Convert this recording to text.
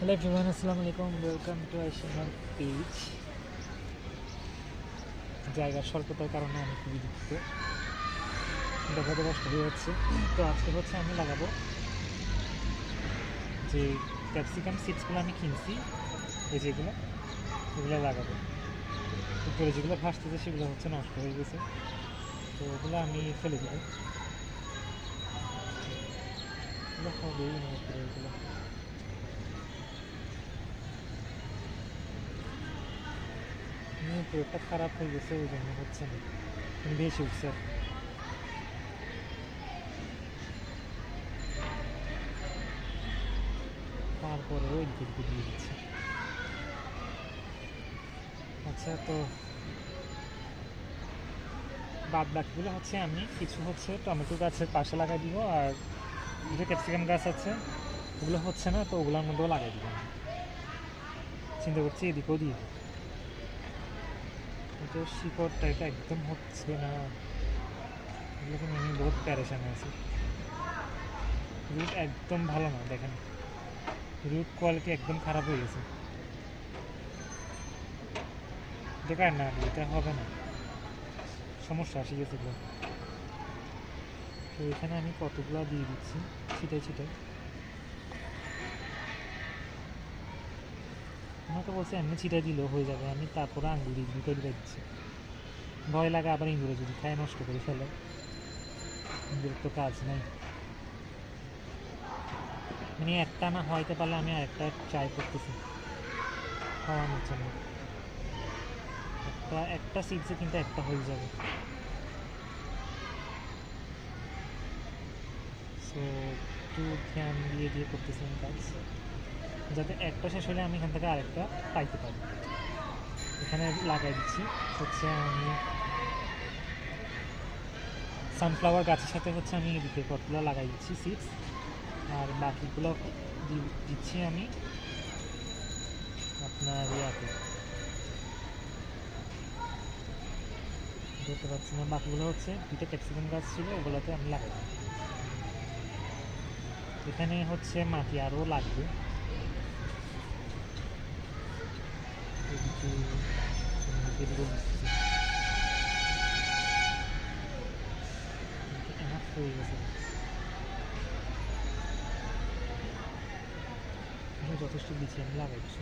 Hello everyone, Assalamu alaikum. Welcome to Aishamar page. জায়গার স্বল্পতার কারণে আমি খুবই দুঃখিত, দেখাতে কষ্ট হয়ে যাচ্ছে। তো আজকে হচ্ছে আমি লাগাবো যে ক্যাপসিকাম সিডসগুলো আমি কিনছি, এই যেগুলো এগুলো লাগাবো। উপরে যেগুলো ভাসতেছে সেগুলো হচ্ছে নষ্ট হয়ে গেছে, তো ওগুলো আমি ফেলে দেবো। এগুলো হবেই না, উপরে এগুলো উপরেটা খারাপ হয়ে গেছে, ওই জন্য হচ্ছে না, বেশি উঠছে। তারপরে ওই দিকে দিয়ে দিচ্ছে। আচ্ছা, তো বাদ বাকিগুলো হচ্ছে আমি কিছু হচ্ছে টমেটো গাছের পাশে লাগাই দিব, আর যে ক্যাপসিকাম গাছ আছে ওগুলো হচ্ছে না, তো ওগুলোর মধ্যেও লাগাই দিব। চিন্তা করছি এদিকেও দিয়ে দিব। এটা শিকড়টা এটা একদম হচ্ছে না, এগুলোকে নিয়ে আমি বহুত প্যারেশানে আছি। রুট একদম ভালো না, দেখেন রুট কোয়ালিটি একদম খারাপ হয়ে গেছে। দেখার না, এটা হবে না, সমস্যা আসে গেছে। তো এখানে আমি কতগুলো দিয়ে দিচ্ছি ছিটাই ছিটাই। আমাকে বলছে এমনি ছিটাই দিলেও হয়ে যাবে, আমি তারপরে আঙ্গুল দিয়ে দুটো দিয়ে দিচ্ছি। ভয় লাগে আবার ইঁদুরে যদি খায় নষ্ট করে ফেলে, ইঁদুরের তো কাজ নেই। মানে একটা না হয়তে পারলে আমি আরেকটা ট্রাই করতেছি খাওয়ানোর জন্য। একটা সিডসে কিন্তু একটা হয়ে যাবে। সো একটু ধ্যান দিয়ে দিয়ে করতেছি আমি কাজ, যাতে একটা শেষ হলে আমি এখান থেকে আরেকটা পাইতে পারি। এখানে লাগাই দিচ্ছি হচ্ছে আমি সানফ্লাওয়ার গাছের সাথে হচ্ছে আমি এদিকে কতগুলো লাগাই দিচ্ছি সিডস, আর বাকিগুলো দিচ্ছি আমি আপনার ইয়াতে। দেখতে পাচ্ছি না, বাকিগুলো হচ্ছে দুটো ক্যাপসিকাম গাছ ছিল ওগুলোতে আমি লাগাই। এখানে হচ্ছে মাটি আরও লাগবে, হয়ে গেছে। যথেষ্ট বিছিয়ে আমি লাগাইছি।